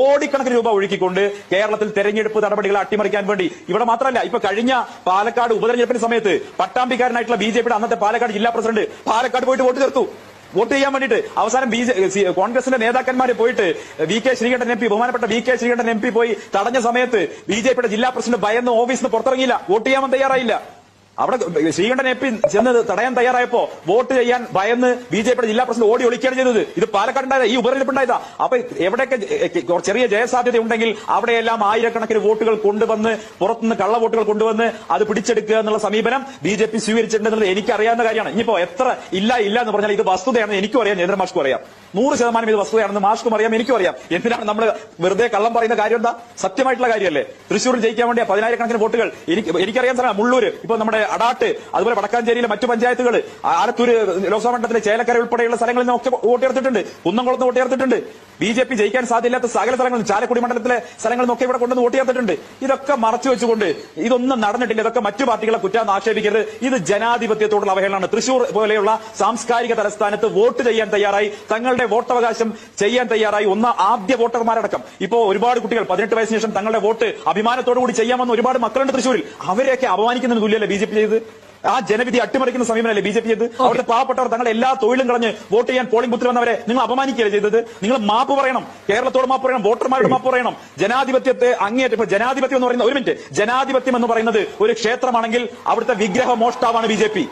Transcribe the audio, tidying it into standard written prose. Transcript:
കോടിക്കണക്കിന് രൂപ ഒഴുക്കിക്കൊണ്ട് കേരളത്തിൽ തെരഞ്ഞെടുപ്പ് നടപടികളെ അട്ടിമറിക്കാൻ വേണ്ടി. ഇവിടെ മാത്രമല്ല, ഇപ്പൊ കഴിഞ്ഞ പാലക്കാട് ഉപതെരഞ്ഞെടുപ്പിന്റെ സമയത്ത് പട്ടാമ്പിക്കാരനായിട്ടുള്ള ബിജെപിയുടെ അന്നത്തെ പാലക്കാട് ജില്ലാ പ്രസിഡന്റ് പാലക്കാട് പോയിട്ട് വോട്ട് ചേർത്തു, വോട്ട് ചെയ്യാൻ വേണ്ടിയിട്ട്. അവസാനം കോൺഗ്രസിന്റെ നേതാക്കന്മാരെ പോയിട്ട് വി.കെ. ശ്രീകണ്ഠൻ എം.പി, ബഹുമാനപ്പെട്ട വി.കെ. ശ്രീകണ്ഠൻ എം.പി പോയി തടഞ്ഞ സമയത്ത് ബിജെപിയുടെ ജില്ലാ പ്രസിഡന്റ് ഭയന്ന് ഓഫീസിൽ നിന്ന് പുറത്തിറങ്ങിയില്ല, വോട്ട് ചെയ്യാൻ തയ്യാറായില്ല. അവിടെ ശ്രീകണ്ഠൻ എം.പി ചെന്ന് തടയാൻ തയ്യാറായപ്പോ വോട്ട് ചെയ്യാൻ ഭയന്ന് ബിജെപിയുടെ ജില്ലാ പ്രസിഡന്റ് ഓടി ഒളിക്കുകയാണ് ചെയ്തത്. ഇത് പാലക്കാടുണ്ടായതാ, ഈ ഉപതെരഞ്ഞെടുപ്പുണ്ടായതാ. അപ്പൊ എവിടെയൊക്കെ ചെറിയ ജയസാധ്യത ഉണ്ടെങ്കിൽ അവിടെയെല്ലാം ആയിരക്കണക്കിന് വോട്ടുകൾ കൊണ്ടുവന്ന് പുറത്തുനിന്ന് കള്ള വോട്ടുകൾ കൊണ്ടുവന്ന് അത് പിടിച്ചെടുക്കുക എന്നുള്ള സമീപനം ബിജെപി സ്വീകരിച്ചിട്ടുണ്ടെന്നുള്ളത് എനിക്കറിയാവുന്ന കാര്യമാണ്. ഇനിയിപ്പോ എത്ര ഇല്ല എന്ന് പറഞ്ഞാൽ ഇത് വസ്തുതയാണെന്ന് എനിക്കും അറിയാം, ജയേന്ദ്ര മാഷ്ക്കും അറിയാം. 100% ഇത് വസ്തുതയാണെന്ന് മാഷ്ക്കും അറിയാം, എനിക്കും അറിയാം. എന്തിനാണ് നമ്മൾ വെറുതെ കള്ളം പറയുന്ന കാര്യം? എന്താ സത്യമായിട്ടുള്ള കാര്യമല്ലേ? തൃശ്ശൂരിൽ ജയിക്കാൻ വേണ്ടി 10,000-കണക്കിന് വോട്ടുകൾ എനിക്കറിയാൻ സാധനം. മുള്ളൂര്, ഇപ്പൊ നമ്മുടെ അടാട്ട്, അതുപോലെ വടക്കാഞ്ചേരിയിലെ മറ്റു പഞ്ചായത്തുകൾ, ആലത്തൂര് ലോക്സഭാ മണ്ഡലത്തിലെ ചേലക്കര ഉൾപ്പെടെയുള്ള സ്ഥലങ്ങളിൽ നിന്നൊക്കെ വോട്ട് ചേർത്തിട്ടുണ്ട്, കുന്നംകുളത്ത് വോട്ട് ചേർത്തിട്ടുണ്ട്. ബിജെപി ജയിക്കാൻ സാധ്യമില്ലാത്ത സകല സ്ഥലങ്ങളിൽ, ചാലക്കുടി മണ്ഡലത്തിലെ സ്ഥലങ്ങളിൽ നിന്നൊക്കെ ഇവിടെ കൊണ്ടുവന്ന് വോട്ട് ചേർത്തിട്ടുണ്ട്. ഇതൊക്കെ മറച്ചു വെച്ചുകൊണ്ട് ഇതൊന്നും നടന്നിട്ടില്ല, ഇതൊക്കെ മറ്റു പാർട്ടികളെ കുറ്റാന്ന് ആക്ഷേപിക്കരുത്. ഇത് ജനാധിപത്യത്തോടുള്ള അവഹേളനമാണ്. തൃശൂർ പോലെയുള്ള സാംസ്കാരിക തലസ്ഥാനത്ത് വോട്ട് ചെയ്യാൻ തയ്യാറായി, തങ്ങളുടെ വോട്ടവകാശം ചെയ്യാൻ തയ്യാറായി ആദ്യ വോട്ടർമാരടക്കം ഇപ്പോ ഒരുപാട് കുട്ടികൾ 18 വയസ്സിന് ശേഷം തങ്ങളുടെ വോട്ട് അഭിമാനത്തോടുകൂടി ചെയ്യാമെന്ന് ഒരുപാട് മക്കളുണ്ട് തൃശ്ശൂരിൽ. അവരെയൊക്കെ അപമാനിക്കുന്നതിന് തുല്യമല്ലേ ബിജെപി ചെയ്ത്? ആ ജനവിധി അട്ടിമറിക്കുന്ന സമീപനല്ലേ ബിജെപി ചെയ്ത്? അവിടുത്തെ പാവപ്പെട്ടവർ തങ്ങളുടെ എല്ലാ തൊഴിലും കളഞ്ഞ് വോട്ട് ചെയ്യാൻ പോളിംഗ് ബൂത്തിൽ വന്നവരെ നിങ്ങൾ അപമാനിക്കുകയല്ലേ ചെയ്തത്? നിങ്ങൾ മാപ്പ് പറയണം, കേരളത്തോട് മാപ്പ് പറയണം, വോട്ടർമാരോട് മാപ്പ് പറയണം. ജനാധിപത്യത്തെ അങ്ങേയറ്റം, ഇപ്പൊ ജനാധിപത്യം എന്ന് പറയുന്നത്, ഒരു മിനിറ്റ്, ജനാധിപത്യം എന്ന് പറയുന്നത് ഒരു ക്ഷേത്രമാണെങ്കിൽ അവിടുത്തെ വിഗ്രഹ മോഷ്ടാവാണ് ബിജെപി.